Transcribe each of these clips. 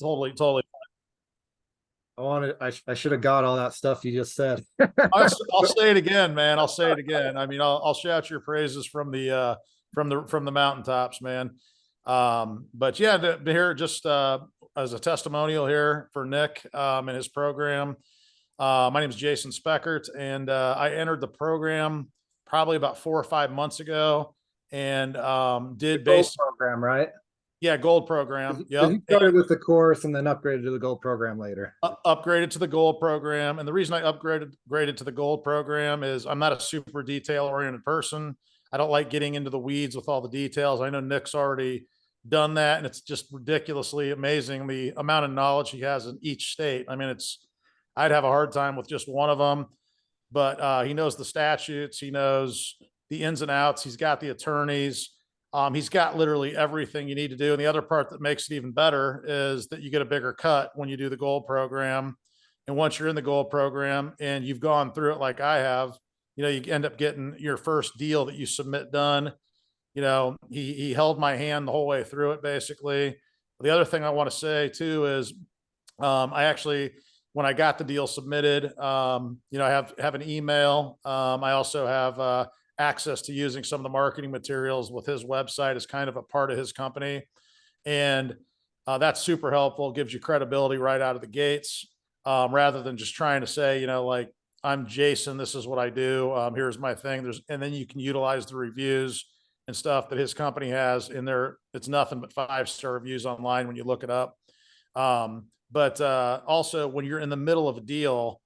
totally. I should have got all that stuff you just said. I'll say it again, man. I'll say it again. I mean, I'll shout your praises from the mountaintops, man. But yeah, here just as a testimonial here for Nick and his program. My name is Jason Speckert, and I entered the program probably about 4 or 5 months ago, and did Gold base program, right? yeah, gold program. Because Yep. you started with the course and then upgraded to the gold program later. Upgraded to the gold program. And the reason I graded to the gold program is I'm not a super detail oriented person. I don't like getting into the weeds with all the details. I know Nick's already done that, and it's just ridiculously amazing the amount of knowledge he has in each state. I mean, I'd have a hard time with just one of them, but he knows the statutes, he knows the ins and outs, he's got the attorneys. He's got literally everything you need to do. And the other part that makes it even better is that you get a bigger cut when you do the gold program. And once you're in the gold program and you've gone through it like I have, you end up getting your first deal that you submit done. He held my hand the whole way through it, basically. The other thing I want to say too is I actually, when I got the deal submitted, I have an email. I also have access to using some of the marketing materials with his website as kind of a part of his company. And that's super helpful, gives you credibility right out of the gates, rather than just trying to say, like, I'm Jason, this is what I do. Here's my thing. And then you can utilize the reviews and stuff that his company has in there. It's nothing but 5-star reviews online when you look it up. But also when you're in the middle of a deal,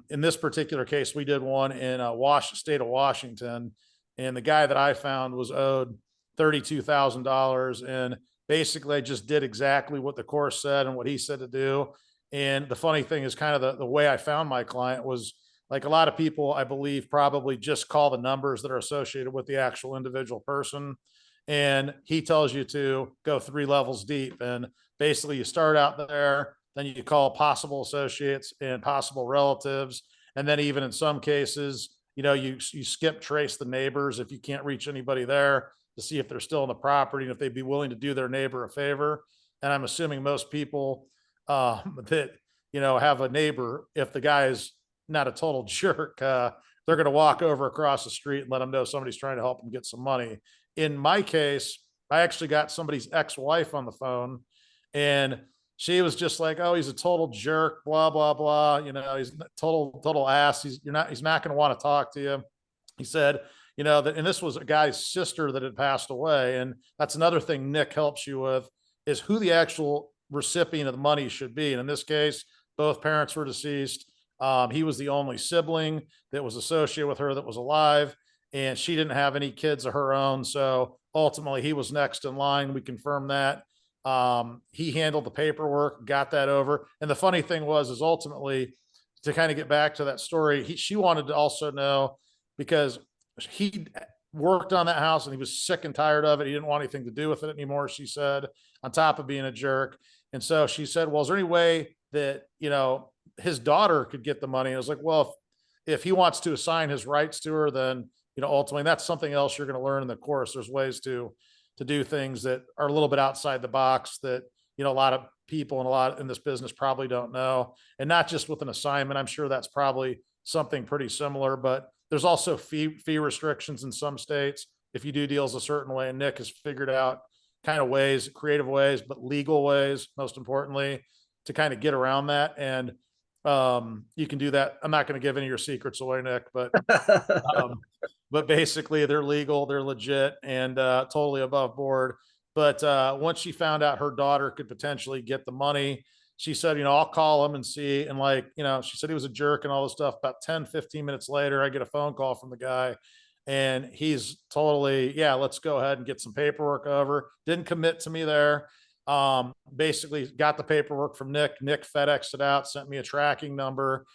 in this particular case, we did one in state of Washington, and the guy that I found was owed $32,000, and basically I just did exactly what the course said and what he said to do. And the funny thing is, kind of the way I found my client was, like a lot of people, I believe, probably just call the numbers that are associated with the actual individual person. And he tells you to go 3 levels deep. And basically you start out there, then you call possible associates and possible relatives. And then even in some cases, you skip trace the neighbors if you can't reach anybody there, to see if they're still in the property and if they'd be willing to do their neighbor a favor. And I'm assuming most people that, have a neighbor, if the guy is not a total jerk, they're going to walk over across the street and let them know somebody's trying to help them get some money. In my case, I actually got somebody's ex-wife on the phone, and she was just like, "Oh, he's a total jerk, blah, blah, blah. He's total ass. He's not going to want to talk to you." He said, and this was a guy's sister that had passed away. And that's another thing Nick helps you with, is who the actual recipient of the money should be. And in this case, both parents were deceased. He was the only sibling that was associated with her that was alive, and she didn't have any kids of her own. So ultimately he was next in line. We confirmed that. He handled the paperwork, got that over. And the funny thing is ultimately, to kind of get back to that story, she wanted to also know, because he worked on that house and he was sick and tired of it. He didn't want anything to do with it anymore, she said, on top of being a jerk. And so she said, "Well, is there any way that, his daughter could get the money?" And I was like, "Well, if he wants to assign his rights to her, then, ultimately that's something else you're going to learn in the course. There's ways to do things that are a little bit outside the box that, a lot of people and a lot in this business probably don't know. And not just with an assignment. I'm sure that's probably something pretty similar, but there's also fee restrictions in some states if you do deals a certain way. And Nick has figured out kind of ways, creative ways, but legal ways, most importantly, to kind of get around that. And you can do that. I'm not going to give any of your secrets away, Nick, um, but basically they're legal, they're legit, and totally above board. But once she found out her daughter could potentially get the money, she said, "I'll call him and see." And she said he was a jerk and all this stuff. About 10-15 minutes later, I get a phone call from the guy, and he's totally, "Yeah, let's go ahead and get some paperwork over." Didn't commit to me there. Basically got the paperwork from Nick. Nick FedExed it out, sent me a tracking number.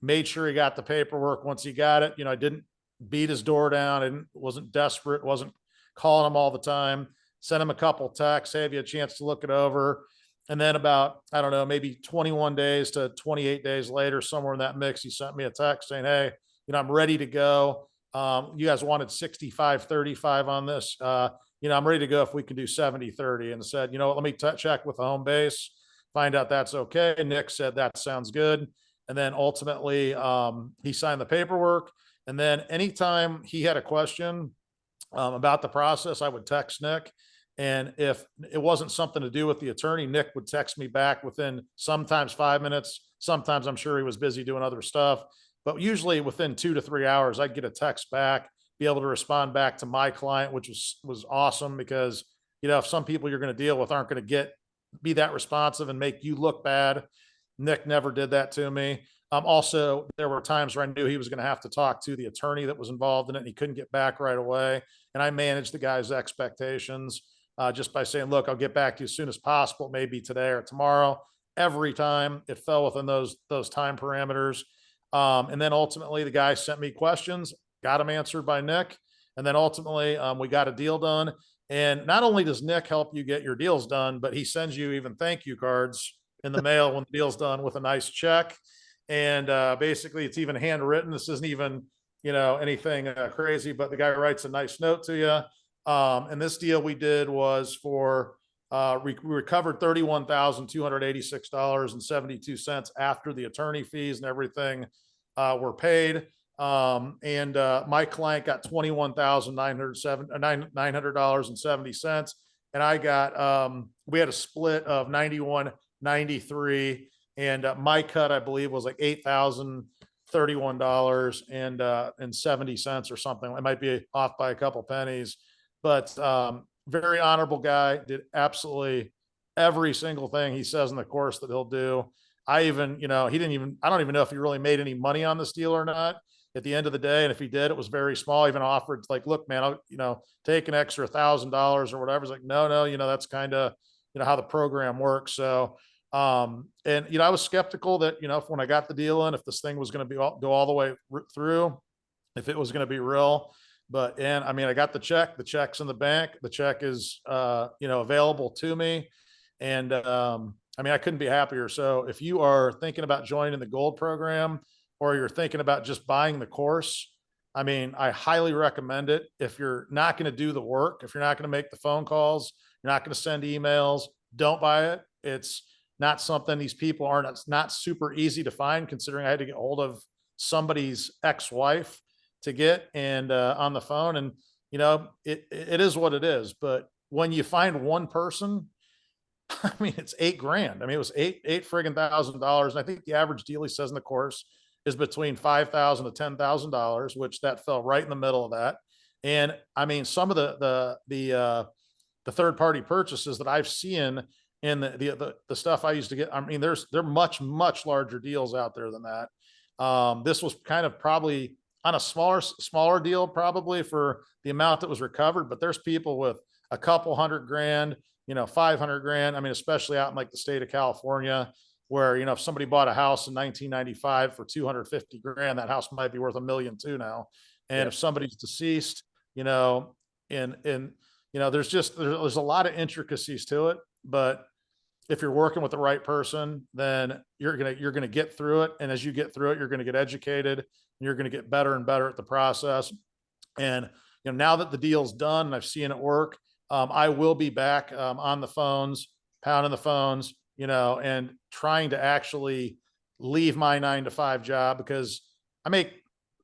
Made sure he got the paperwork. Once he got it, I didn't beat his door down. I wasn't desperate, wasn't calling him all the time. Sent him a couple texts, "Hey, have you a chance to look it over?" And then about, I don't know, maybe 21 days to 28 days later, somewhere in that mix, he sent me a text saying, "Hey, I'm ready to go. You guys wanted 65-35 on this. I'm ready to go if we can do 70-30, and said, let me check with the home base, find out that's okay. And Nick said, that sounds good. And then ultimately he signed the paperwork. And then anytime he had a question about the process, I would text Nick. And if it wasn't something to do with the attorney, Nick would text me back within sometimes 5 minutes. Sometimes I'm sure he was busy doing other stuff, but usually within 2 to 3 hours, I'd get a text back, be able to respond back to my client, which was awesome because, if some people you're going to deal with aren't going to be that responsive and make you look bad, Nick never did that to me. Also, there were times where I knew he was going to have to talk to the attorney that was involved in it, and he couldn't get back right away. And I managed the guy's expectations just by saying, look, I'll get back to you as soon as possible, maybe today or tomorrow. Every time it fell within those time parameters. And then ultimately the guy sent me questions, got them answered by Nick. And then ultimately we got a deal done. And not only does Nick help you get your deals done, but he sends you even thank you cards in the mail when the deal's done with a nice check. And basically it's even handwritten. This isn't even, anything crazy, but the guy writes a nice note to you. And this deal we did was for, we recovered $31,286.72 after the attorney fees and everything were paid. And my client got $21,907.70. And I got, we had a split of 91.93, and my cut, I believe, was like $8,031 and 70 cents or something. It might be off by a couple pennies, but very honorable guy, did absolutely every single thing he says in the course that he'll do. I even, I don't even know if he really made any money on this deal or not at the end of the day. And if he did, it was very small. I even offered like, look, man, I'll, take an extra $1,000 or whatever. It's like, no, that's kind of, how the program works. So, and, I was skeptical that, when I got the deal in, if this thing was going to go all the way through, if it was going to be real. But, and I mean, I got the check's in the bank, the check is, available to me. And, I mean, I couldn't be happier. So if you are thinking about joining the gold program, or you're thinking about just buying the course, I mean, I highly recommend it. If you're not going to do the work, if you're not going to make the phone calls, you're not going to send emails, don't buy it. It's not something these people aren't, it's not super easy to find, considering I had to get hold of somebody's ex-wife to get and on the phone. And, it is what it is. But when you find one person, I mean, it's $8,000. I mean, it was eight friggin' $1,000. And I think the average deal he says in the course is between $5,000 to $10,000, which that fell right in the middle of that. And I mean, some of the third party purchases that I've seen in the stuff I used to get, I mean, they're much larger deals out there than that. This was kind of probably on a smaller deal, probably for the amount that was recovered, but there's people with a couple $100,000, 500 grand. I mean, especially out in like the state of California, where, if somebody bought a house in 1995 for 250 grand, that house might be worth $1 million too now. And if somebody's deceased, there's a lot of intricacies to it, but if you're working with the right person, then you're going to get through it. And as you get through it, you're going to get educated, and you're going to get better and better at the process. And, now that the deal's done and I've seen it work, I will be back on the phones, pounding the phones, and trying to actually leave my 9-to-5 job, because I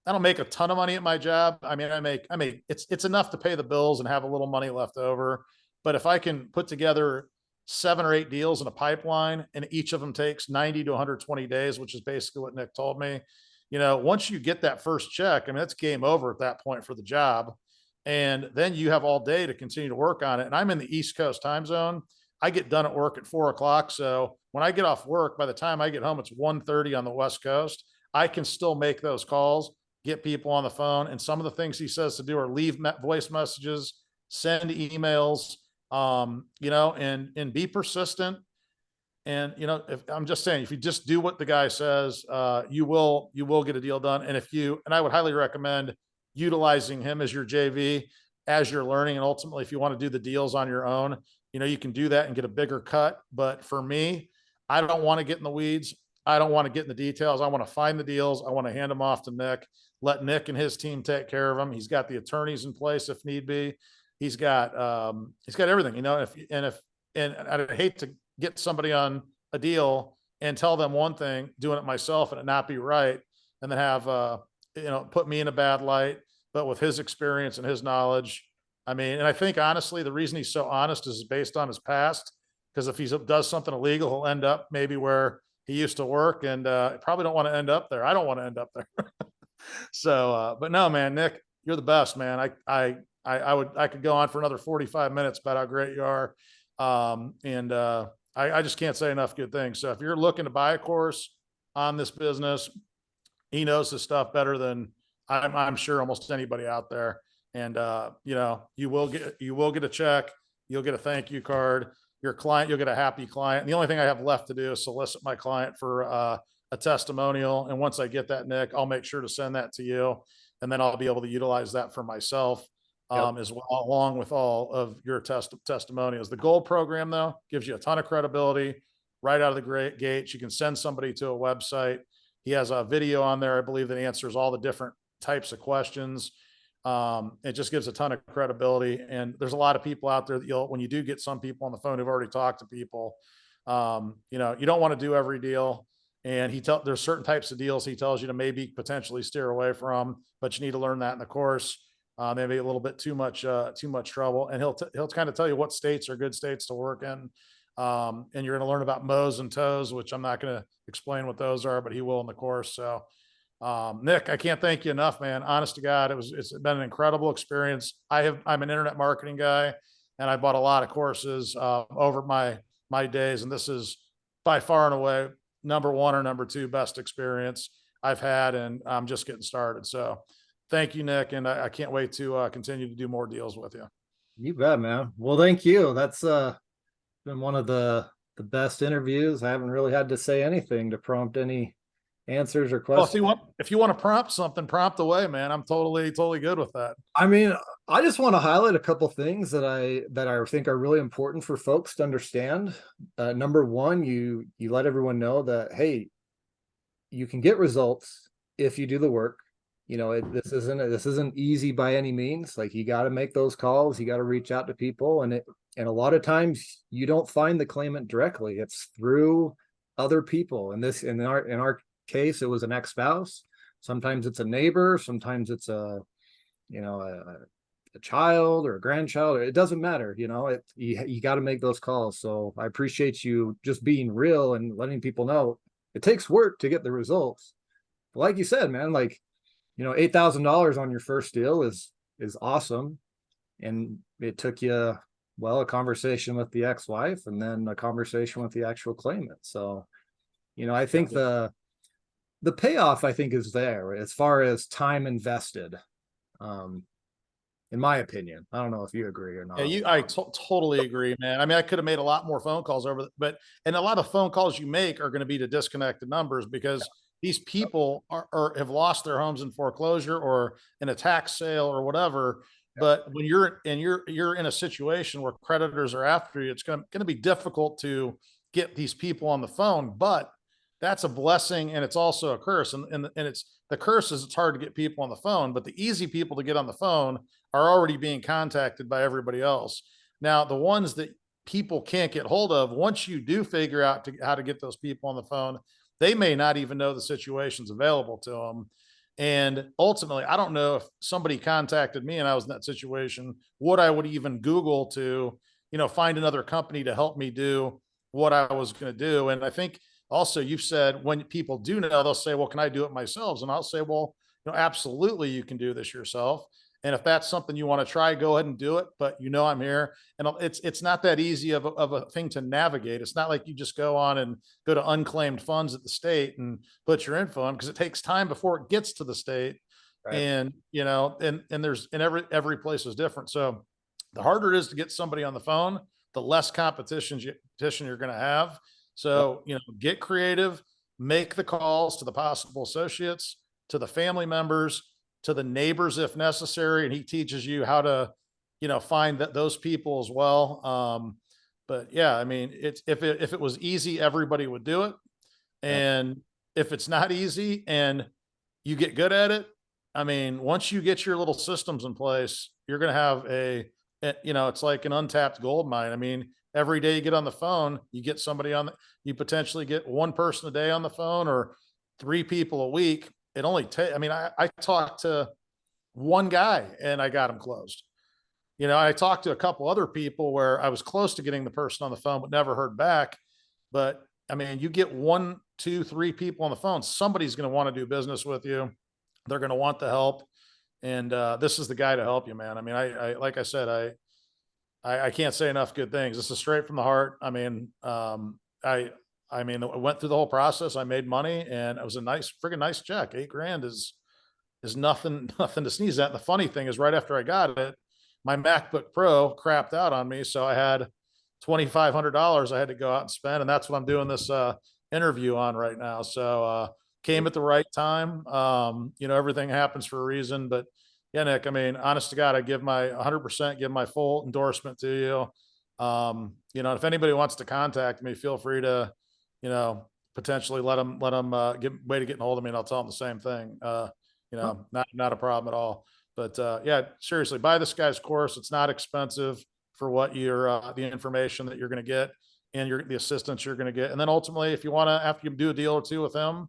don't make a ton of money at my job. I mean, it's enough to pay the bills and have a little money left over. But if I can put together 7 or 8 deals in a pipeline, and each of them takes 90 to 120 days, which is basically what Nick told me, once you get that first check, I mean, it's game over at that point for the job. And then you have all day to continue to work on it. And I'm in the East Coast time zone. I get done at work at 4 o'clock. So when I get off work, by the time I get home, it's 1:30 on the West Coast. I can still make those calls, get people on the phone. And some of the things he says to do are leave voice messages, send emails, and be persistent. And, if I'm just saying, if you just do what the guy says, you will get a deal done. And I would highly recommend utilizing him as your JV as you're learning. And ultimately, if you want to do the deals on your own, you can do that and get a bigger cut. But for me, I don't want to get in the weeds. I don't want to get in the details. I want to find the deals. I want to hand them off to Nick, let Nick and his team take care of them. He's got the attorneys in place if need be. He's got everything, you know, and I'd hate to get somebody on a deal and tell them one thing, doing it myself and it not be right. And then have, you know, put me in a bad light, but with his experience and his knowledge, I mean, and I think honestly, the reason he's so honest is based on his past. Because if he does something illegal, he'll end up maybe where he used to work, and probably don't want to end up there. I don't want to end up there. So, but no, man, Nick, you're the best, man. I could go on for another 45 minutes about how great you are. And I just can't say enough good things. So if you're looking to buy a course on this business, he knows his stuff better than I'm sure almost anybody out there. And you know, you will get a check, you'll get a thank you card. Your client, you'll get a happy client. And the only thing I have left to do is solicit my client for a testimonial. And once I get that, Nick, I'll make sure to send that to you. And then I'll be able to utilize that for myself as well, along with all of your testimonials. The Gold program, though, gives you a ton of credibility right out of the great gates. You can send somebody to a website. He has a video on there, I believe, that answers all the different types of questions. It just gives a ton of credibility. And there's a lot of people out there that when you do get some people on the phone who've already talked to people, you know, you don't want to do every deal. And there's certain types of deals he tells you to maybe potentially steer away from, but you need to learn that in the course. Maybe a little bit too much trouble. And he'll kind of tell you what states are good states to work in. And you're going to learn about Mo's and To's, which I'm not going to explain what those are, but he will in the course. So, Nick, I can't thank you enough, man. Honest to God, it's been an incredible experience. I'm an internet marketing guy, and I bought a lot of courses over my days, and this is by far and away number one or number two best experience I've had, and I'm just getting started. So, thank you, Nick, and I can't wait to continue to do more deals with you. You bet, man. Well, thank you. That's been one of the best interviews. I haven't really had to say anything to prompt any answers or Well, questions. if you want to prompt something, prompt away, man. I'm totally good with that. I mean, I just want to highlight a couple things that I think are really important for folks to understand. Number one, you let everyone know that, hey, you can get results if you do the work. You know, this isn't easy by any means. Like, you got to make those calls, you got to reach out to people, and a lot of times you don't find the claimant directly. It's through other people. And in our case, it was an ex-spouse. Sometimes it's a neighbor, sometimes it's a child or a grandchild. It doesn't matter, you know. You got to make those calls. So I appreciate you just being real and letting people know it takes work to get the results. But like you said, man, like, you know, $8,000 on your first deal is awesome. And it took you, well, a conversation with the ex-wife and then a conversation with the actual claimant. So, you know, I think the payoff, I think, is there as far as time invested. In my opinion, I don't know if you agree or not. Yeah, I totally agree, man. I mean, I could have made a lot more phone calls and a lot of phone calls you make are going to be to disconnected numbers because these people have lost their homes in foreclosure or in a tax sale or whatever. But when you're in a situation where creditors are after you, it's going to be difficult to get these people on the phone. But that's a blessing, and it's also a curse. And it's the curse is it's hard to get people on the phone, but the easy people to get on the phone are already being contacted by everybody else. Now, the ones that people can't get hold of, once you do figure out how to get those people on the phone, they may not even know the situation's available to them. And ultimately, I don't know if somebody contacted me and I was in that situation, what I would even Google to, you know, find another company to help me do what I was going to do. And I think also you've said when people do know, they'll say, well, can I do it myself? And I'll say, well, you know, absolutely, you can do this yourself. And if that's something you want to try, go ahead and do it. But you know, I'm here, and it's not that easy of a thing to navigate. It's not like you just go on and go to unclaimed funds at the state and put your info in, because it takes time before it gets to the state. Right. And you know, and every place is different. So the harder it is to get somebody on the phone, the less competition you're going to have. So, you know, get creative, make the calls to the possible associates, to the family members, to the neighbors if necessary. And he teaches you how to, you know, find those people as well. But yeah, I mean, if it was easy, everybody would do it. And if it's not easy and you get good at it, I mean, once you get your little systems in place, you're going to have you know, it's like an untapped gold mine. I mean, every day you get on the phone, you get somebody on the, you potentially get one person a day on the phone or three people a week. It only take, I mean, I talked to one guy and I got him closed. You know, I talked to a couple other people where I was close to getting the person on the phone, but never heard back. But I mean, you get one, two, three people on the phone, somebody's going to want to do business with you. They're going to want the help. And this is the guy to help you, man. I mean, like I said, I can't say enough good things. This is straight from the heart. I mean, I mean, I went through the whole process. I made money, and it was a nice, friggin' nice check. 8 grand is nothing, nothing to sneeze at. And the funny thing is, right after I got it, my MacBook Pro crapped out on me, so I had $2,500 I had to go out and spend, and that's what I'm doing this interview on right now. So came at the right time. You know, everything happens for a reason, but yeah, Nick, I mean, honest to God, I give my 100%, give my full endorsement to you. You know, if anybody wants to contact me, feel free to, you know, potentially let them get way to getting hold of me, and I'll tell them the same thing. You know, not a problem at all. But yeah, seriously, buy this guy's course. It's not expensive for what you're the information that you're going to get and the assistance you're going to get. And then ultimately, if you want to, after you do a deal or two with him,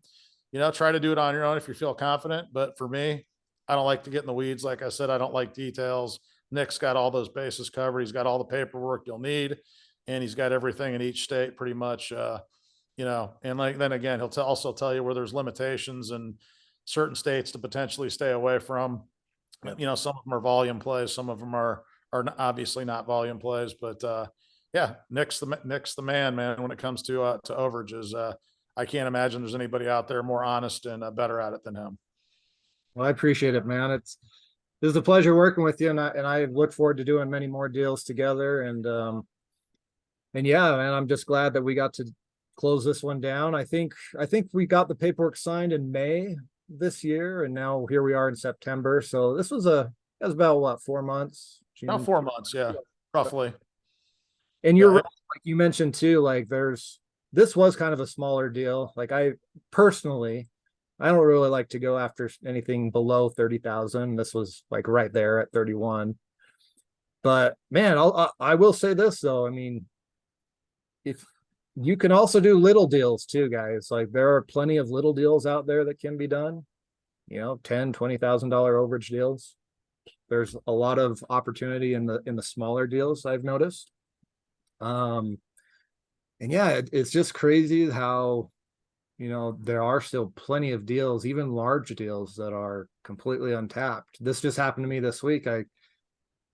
you know, try to do it on your own if you feel confident. But for me, I don't like to get in the weeds. Like I said, I don't like details. Nick's got all those bases covered. He's got all the paperwork you'll need, and he's got everything in each state pretty much. You know, and like then again, he'll also tell you where there's limitations and certain states to potentially stay away from. Yep. You know, some of them are volume plays, some of them are obviously not volume plays, but yeah, Nick's the man, when it comes to overages. I can't imagine there's anybody out there more honest and better at it than him. Well, I appreciate it, man. It was a pleasure working with you, and I look forward to doing many more deals together. And yeah, man, I'm just glad that we got to close this one down. I think we got the paperwork signed in May this year, and now here we are in September. So this was that was about what, 4 months? About 4 months, yeah, roughly. And you're Yeah, right, like you mentioned too, like this was kind of a smaller deal. Like I personally, I don't really like to go after anything below 30,000. This was like right there at 31. But man, I will say this though. I mean, if you can also do little deals too, guys. Like there are plenty of little deals out there that can be done. You know, $10,000-$20,000 overage deals. There's a lot of opportunity in the smaller deals, I've noticed. And yeah, it's just crazy how, you know, there are still plenty of deals, even large deals, that are completely untapped. This just happened to me this week.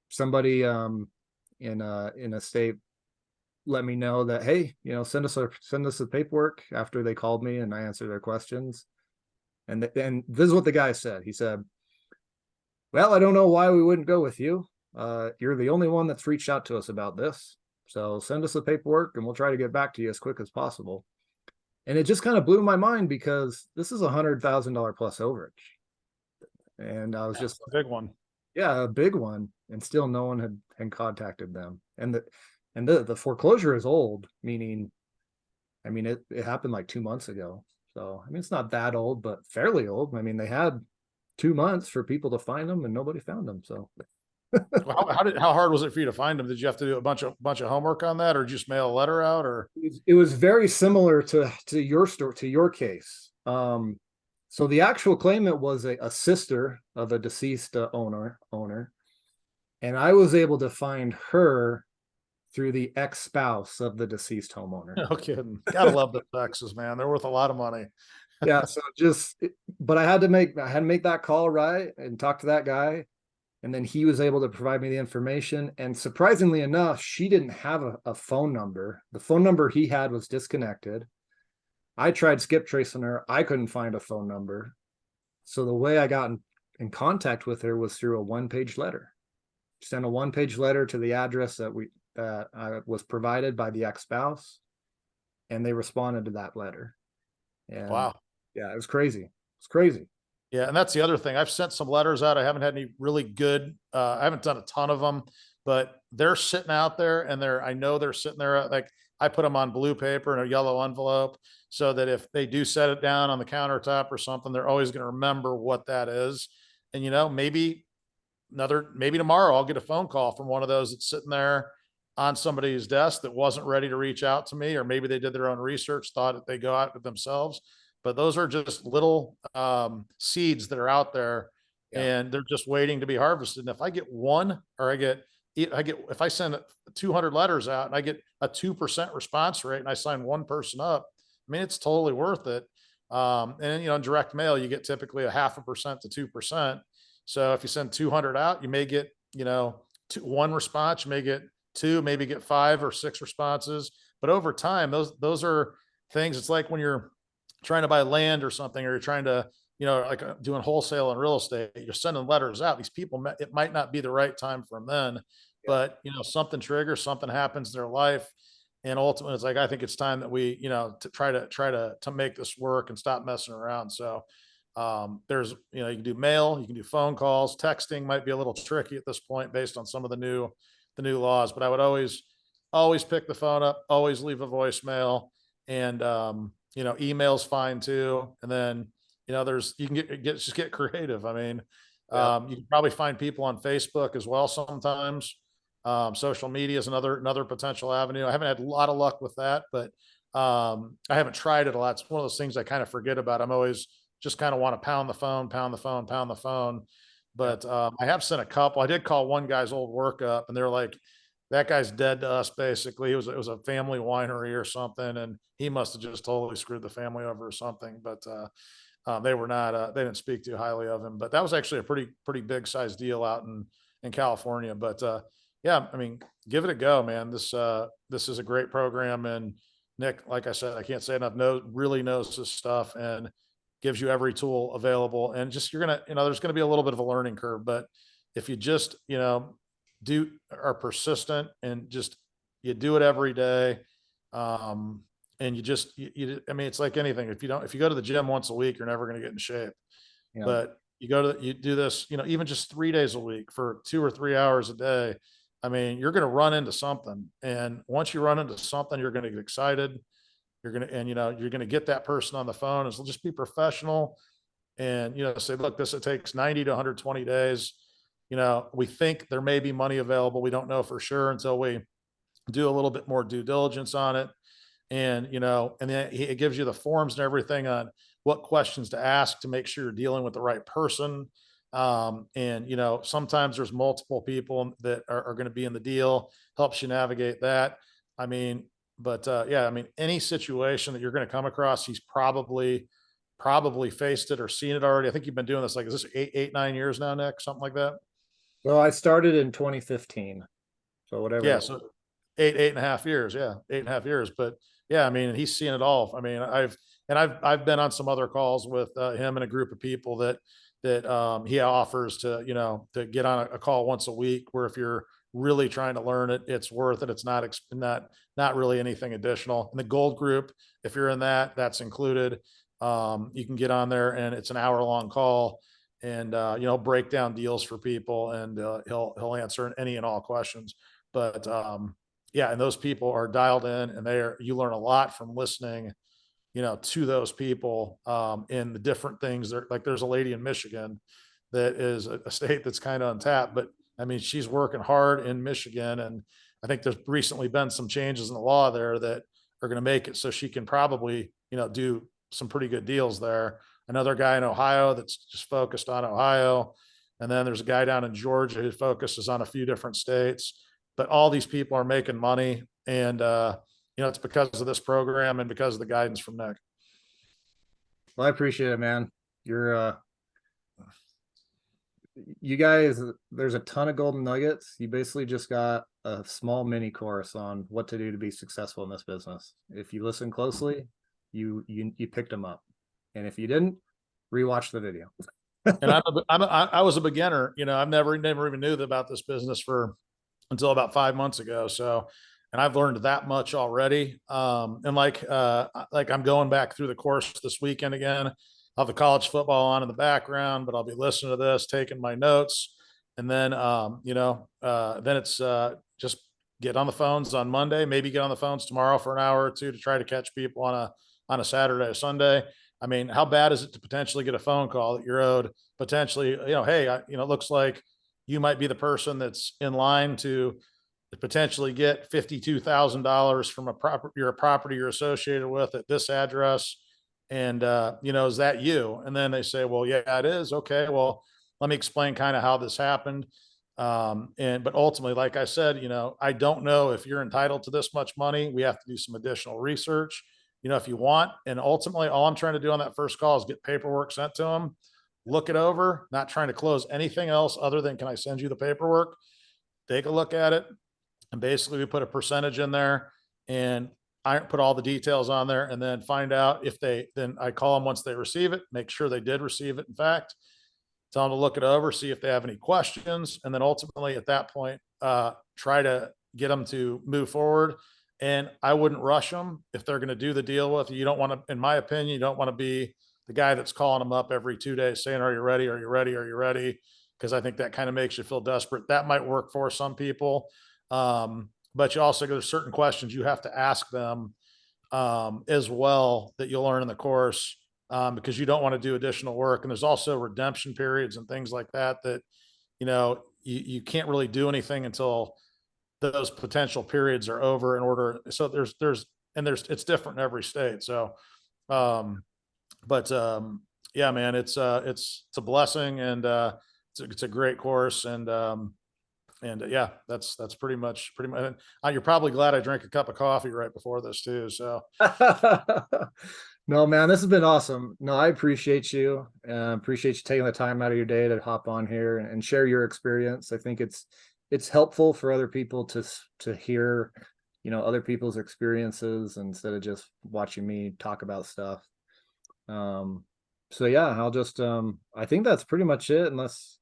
Somebody in a state let me know that, hey, you know, send us the paperwork, after they called me and I answered their questions. And this is what the guy said. He said, well, I don't know why we wouldn't go with you. You're the only one that's reached out to us about this. So send us the paperwork and we'll try to get back to you as quick as possible. And it just kind of blew my mind, because this is $100,000 plus overage. And I was just a big one. Yeah, a big one. And still no one had contacted them. And the foreclosure is old, meaning, I mean, it happened like 2 months ago. So, I mean, it's not that old, but fairly old. I mean, they had 2 months for people to find them and nobody found them. So How hard was it for you to find them? Did you have to do a bunch of homework on that, or just mail a letter out, or? it was very similar to your story, to your case. So the actual claimant was a sister of a deceased owner, and I was able to find her through the ex-spouse of the deceased homeowner. No kidding. Gotta love the Texas, man. They're worth a lot of money. Yeah, so but I had to make that call, right, and talk to that guy, and then he was able to provide me the information. And surprisingly enough, she didn't have a phone number. The phone number he had was disconnected. I tried skip tracing her. I couldn't find a phone number. So the way I got in contact with her was through a one-page letter. Sent a one-page letter to the address that was provided by the ex-spouse, and they responded to that letter. And wow. Yeah, it was crazy. It's crazy. Yeah, and that's the other thing. I've sent some letters out. I haven't had any really good. I haven't done a ton of them, but they're sitting out there, and I know they're sitting there. Like I put them on blue paper in a yellow envelope, so that if they do set it down on the countertop or something, they're always going to remember what that is. And you know, maybe maybe tomorrow I'll get a phone call from one of those that's sitting there on somebody's desk that wasn't ready to reach out to me, or maybe they did their own research, thought that they go out with themselves. But those are just little seeds that are out there, Yeah. and they're just waiting to be harvested. And if I get one, or if I send 200 letters out and I get a 2% response rate and I sign one person up, I mean, it's totally worth it. And in direct mail, you get typically a 0.5% to 2%. So if you send 200 out, you may get, one response, you may get two, maybe get 5 or 6 responses. But over time, those are things. It's like when you're trying to buy land or something, or you're trying to, like doing wholesale and real estate, you're sending letters out. These people, it might not be the right time for them then, but something triggers, something happens in their life. And ultimately it's like, I think it's time that we, to try to make this work and stop messing around. So there's, you can do mail, you can do phone calls, texting might be a little tricky at this point based on some of the new laws, but I would always pick the phone up, always leave a voicemail, and email's fine too. And then, you can just get creative. I mean, you can probably find people on Facebook as well sometimes. Social media is another potential avenue. I haven't had a lot of luck with that, but I haven't tried it a lot. It's one of those things I kind of forget about. I'm always just kind of want to pound the phone. But I have sent a couple. I did call one guy's old work up, and they're like, that guy's dead to us. Basically, it was a family winery or something, and he must have just totally screwed the family over or something. But they were not. They didn't speak too highly of him. But that was actually a pretty big size deal out in California. But yeah, I mean, give it a go, man. This is a great program, and Nick, like I said, I can't say enough, really knows this stuff and gives you every tool available. And just, there's gonna be a little bit of a learning curve, but if you just, are persistent and just, you do it every day, and I mean, it's like anything. If you go to the gym once a week, you're never gonna get in shape. Yeah. But you do this, even just 3 days a week for 2 or 3 hours a day. I mean, you're going to run into something. And once you run into something, you're going to get excited. You're going to, you're going to get that person on the phone, and so just be professional and, say, look, it takes 90 to 120 days. We think there may be money available. We don't know for sure until we do a little bit more due diligence on it. And, and then it gives you the forms and everything on what questions to ask to make sure you're dealing with the right person. And, sometimes there's multiple people that are going to be in the deal, helps you navigate that. I mean, but yeah, I mean, any situation that you're going to come across, he's probably faced it or seen it already. I think you've been doing this, like, is this 9 years now, Nick? Something like that? Well, I started in 2015. So whatever. Yeah. So 8.5 years. Yeah. 8.5 years. But yeah, I mean, he's seen it all. I mean, I've been on some other calls with him and a group of people that he offers to, to get on a call once a week, where if you're really trying to learn it, it's worth it. It's not really anything additional. In the gold group, if you're in that, that's included. You can get on there, and it's an hour-long call, and break down deals for people, and he'll answer any and all questions. But yeah, and those people are dialed in, and you learn a lot from listening, to those people, in the different things. There's a lady in Michigan that is a state that's kind of untapped, but I mean, she's working hard in Michigan. And I think there's recently been some changes in the law there that are going to make it so she can probably, do some pretty good deals there. Another guy in Ohio that's just focused on Ohio. And then there's a guy down in Georgia who focuses on a few different states. But all these people are making money. And, it's because of this program and because of the guidance from Nick. Well, I appreciate it, man. You guys, there's a ton of golden nuggets. You basically just got a small mini course on what to do to be successful in this business. If you listen closely, you picked them up. And if you didn't, rewatch the video. And I was a beginner. I've never even knew about this business until about 5 months ago. So, and I've learned that much already. And like I'm going back through the course this weekend again. I'll have the college football on in the background, but I'll be listening to this, taking my notes. And then, then it's just get on the phones on Monday, maybe get on the phones tomorrow for an hour or two to try to catch people on a Saturday or Sunday. I mean, how bad is it to potentially get a phone call that you're owed potentially, hey, it looks like you might be the person that's in line to potentially get $52,000 from a property you're associated with at this address. And, is that you? And then they say, well, yeah, it is. Okay. Well, let me explain kind of how this happened. But ultimately, like I said, I don't know if you're entitled to this much money. We have to do some additional research, if you want. And ultimately, all I'm trying to do on that first call is get paperwork sent to them, look it over, not trying to close anything else other than, can I send you the paperwork? Take a look at it. And basically we put a percentage in there, and I put all the details on there, and then find out if then I call them once they receive it, make sure they did receive it. In fact, tell them to look it over, see if they have any questions. And then ultimately at that point, try to get them to move forward. And I wouldn't rush them if they're going to do the deal with you. You don't want to, in my opinion, you don't want to be the guy that's calling them up every 2 days saying, are you ready? Are you ready? Are you ready? Because I think that kind of makes you feel desperate. That might work for some people. But you also, there's certain questions you have to ask them as well that you'll learn in the course, because you don't want to do additional work. And there's also redemption periods and things like that, you can't really do anything until those potential periods are over in order. So it's different in every state. So, um, yeah, man, it's a blessing, and, it's a great course. And yeah, that's pretty much. You're probably glad I drank a cup of coffee right before this too. So No, man, this has been awesome. No, I appreciate you. Appreciate you taking the time out of your day to hop on here and share your experience. I think it's helpful for other people to hear, other people's experiences instead of just watching me talk about stuff. So yeah, I think that's pretty much it, unless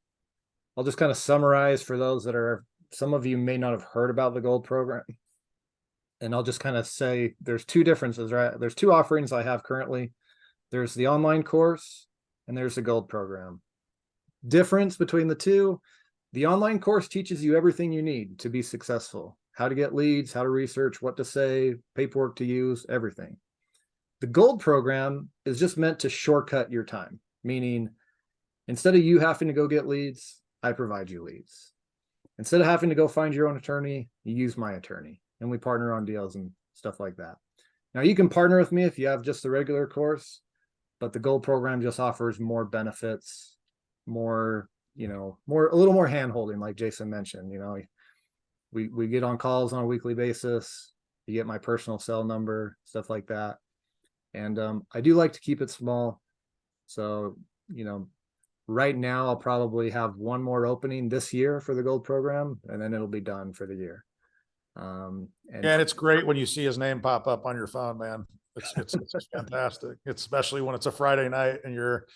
I'll just kind of summarize for those some of you may not have heard about the gold program. And I'll just kind of say there's two differences, right? There's two offerings I have currently. There's the online course and there's the gold program. Difference between the two: the online course teaches you everything you need to be successful, how to get leads, how to research, what to say, paperwork to use, everything. The gold program is just meant to shortcut your time, meaning instead of you having to go get leads, I provide you leads. Instead of having to go find your own attorney, you use my attorney, and we partner on deals and stuff like that. Now, you can partner with me if you have just the regular course, but the gold program just offers more benefits, a little more hand-holding, like Jason mentioned. We get on calls on a weekly basis. You get my personal cell number, stuff like that. And I do like to keep it small. So, right now I'll probably have one more opening this year for the gold program, and then it'll be done for the year. And it's great when you see his name pop up on your phone, man. It's fantastic. It's especially when it's a Friday night and you're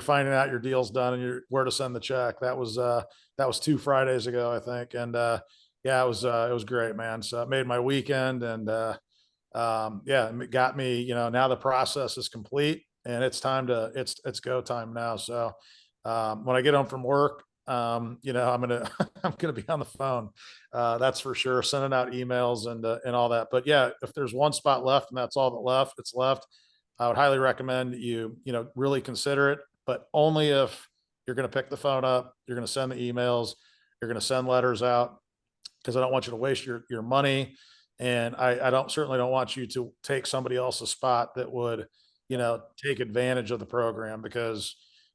finding out your deal's done and you're where to send the check. That was 2 Fridays ago, I think. And yeah, it was great, man. So it made my weekend, and yeah, it got me, now the process is complete, and it's go time now. So when I get home from work, I'm gonna I'm gonna be on the phone. That's for sure. Sending out emails and all that. But yeah, if there's one spot left and that's all that it's left, I would highly recommend you really consider it, but only if you're going to pick the phone up, you're going to send the emails, you're going to send letters out, because I don't want you to waste your money. And I certainly don't want you to take somebody else's spot that would, take advantage of the program, because,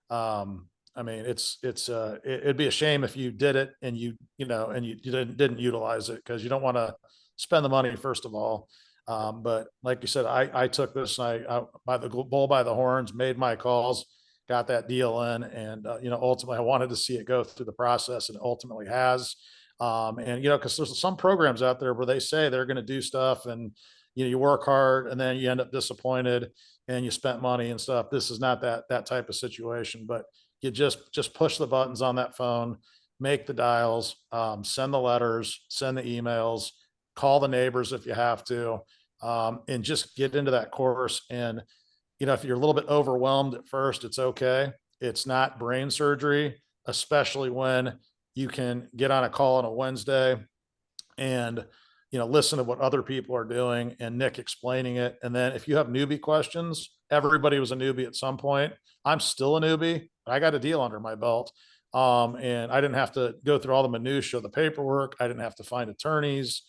I mean, it'd be a shame if you did it and you didn't utilize it, because you don't want to spend the money, first of all. But like you said, I took this, and I by the bull by the horns, made my calls, got that deal in, and ultimately I wanted to see it go through the process, and it ultimately has. And because there's some programs out there where they say they're going to do stuff, and you work hard and then you end up disappointed and you spent money and stuff. This is not that type of situation, but you just push the buttons on that phone, make the dials, send the letters, send the emails, call the neighbors if you have to, and just get into that course. And if you're a little bit overwhelmed at first, it's okay. It's not brain surgery, especially when you can get on a call on a Wednesday and listen to what other people are doing and Nick explaining it. And then if you have newbie questions, everybody was a newbie at some point. I'm still a newbie, but I got a deal under my belt. And I didn't have to go through all the minutia of the paperwork. I didn't have to find attorneys.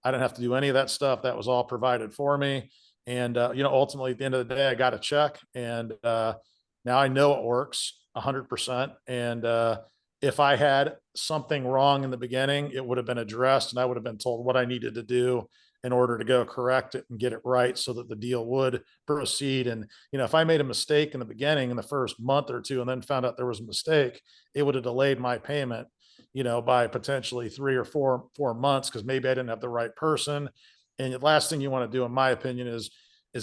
I didn't have to do any of that stuff. That was all provided for me. And, ultimately at the end of the day, I got a check, and now I know it works 100%. And if I had something wrong in the beginning, it would have been addressed, and I would have been told what I needed to do in order to go correct it and get it right so that the deal would proceed. And, if I made a mistake in the beginning in the first month or two and then found out there was a mistake, it would have delayed my payment, by potentially 3 or 4 months, because maybe I didn't have the right person. And the last thing you want to do, in my opinion, is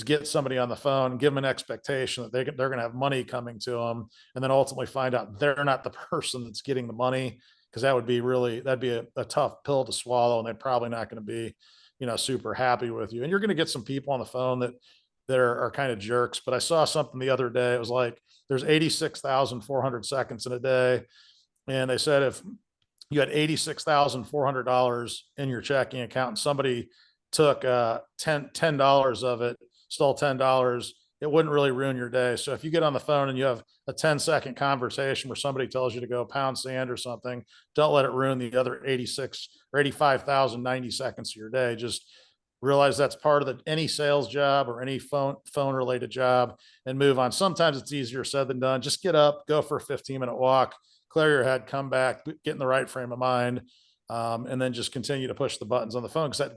get somebody on the phone, give them an expectation that they're going to have money coming to them, and then ultimately find out they're not the person that's getting the money, because that'd be a tough pill to swallow, and they're probably not going to be, super happy with you. And you're going to get some people on the phone that are kind of jerks. But I saw something the other day. It was like there's 86,400 seconds in a day, and they said if you had $86,400 in your checking account and somebody took $10 of it, stole $10, it wouldn't really ruin your day. So if you get on the phone and you have a 10-second conversation where somebody tells you to go pound sand or something, don't let it ruin the other 86 or 85,090 seconds of your day. Just realize that's part of any sales job or any phone related job, and move on. Sometimes it's easier said than done. Just get up, go for a 15-minute walk, clear your head, come back, get in the right frame of mind. And then just continue to push the buttons on the phone, because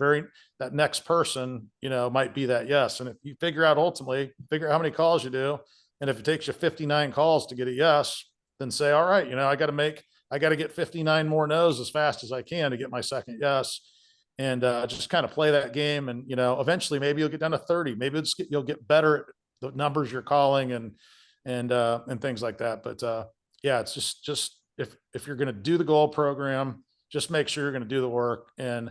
that next person, might be that yes. And if you figure out how many calls you do, and if it takes you 59 calls to get a yes, then say, all right, I got to get 59 more no's as fast as I can to get my second yes. And just kind of play that game. And, eventually maybe you'll get down to 30, maybe you'll get better at the numbers you're calling and things like that. But yeah, it's just if you're going to do the gold program, just make sure you're going to do the work, and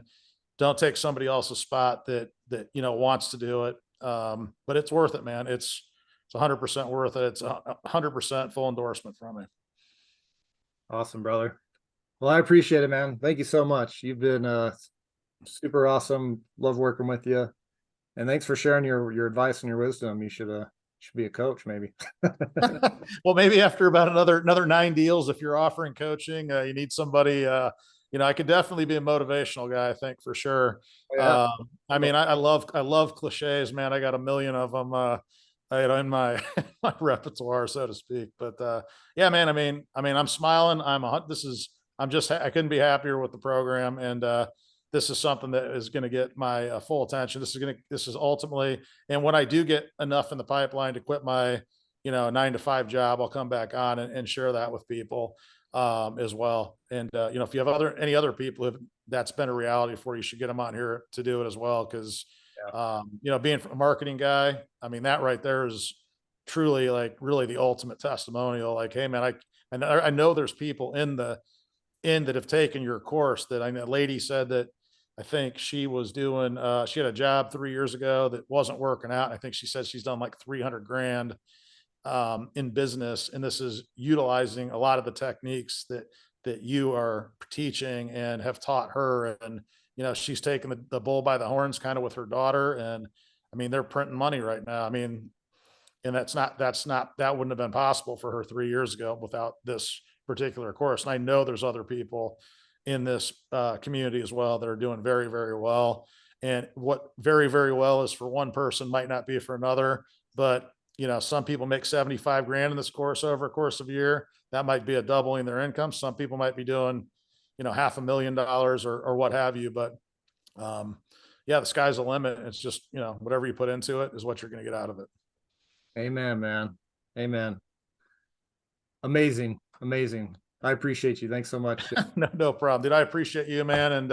don't take somebody else's spot that wants to do it. But it's worth it, man. It's 100% worth it. It's 100% full endorsement from me. Awesome, brother. Well, I appreciate it, man. Thank you so much. You've been super awesome. Love working with you, and thanks for sharing your advice and your wisdom. You should be a coach, maybe. Well, maybe after about another 9 deals, if you're offering coaching, you need somebody. I could definitely be a motivational guy, I think, for sure. Yeah. I mean, I love cliches, man. I got a million of them, in my my repertoire, so to speak. But yeah, man. I'm smiling. I couldn't be happier with the program, and this is something that is going to get my full attention. This is ultimately, and when I do get enough in the pipeline to quit my 9 to 5 job, I'll come back on and share that with people as well. And if you have any other people that's been a reality for you, should get them on here to do it as well. Because being a marketing guy, that right there is truly like really the ultimate testimonial. Like, hey man, I know there's people in that have taken your course. That I know a lady said that I think she was doing she had a job 3 years ago that wasn't working out. I think she said she's done like 300 grand in business, and this is utilizing a lot of the techniques that you are teaching and have taught her. And she's taken the bull by the horns kind of with her daughter, and they're printing money right now. And that wouldn't have been possible for her 3 years ago without this particular course. And I know there's other people in this community as well that are doing very, very well. And what very, very well is for one person might not be for another. But some people make 75 grand in this course over a course of a year. That might be a doubling their income. Some people might be doing $500,000 or what have you. But yeah, the sky's the limit. It's just whatever you put into it is what you're going to get out of it. Amen, man. Amen. Amazing. I appreciate you. Thanks so much. No problem, dude. I appreciate you, man. And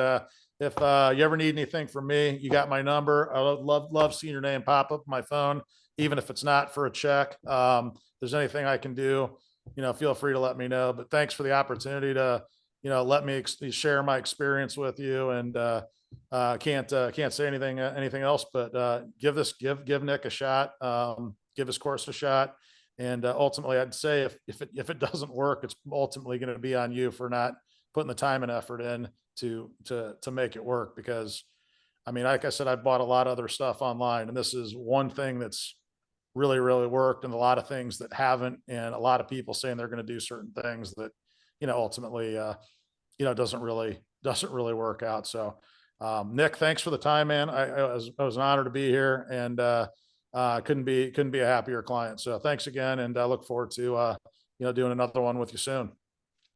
if you ever need anything from me, you got my number. I love seeing your name pop up on my phone, even if it's not for a check. If there's anything I can do, feel free to let me know. But thanks for the opportunity to, let me share my experience with you. And can't say anything else, but give Nick a shot. Give his course a shot. And ultimately, I'd say if it doesn't work, it's ultimately going to be on you for not putting the time and effort in to make it work. Because like I said, I've bought a lot of other stuff online, and this is one thing that's really, really worked, and a lot of things that haven't, and a lot of people saying they're going to do certain things that ultimately, doesn't really work out. So, Nick, thanks for the time, man. I was an honor to be here, and couldn't be a happier client. So thanks again. And I look forward to, doing another one with you soon.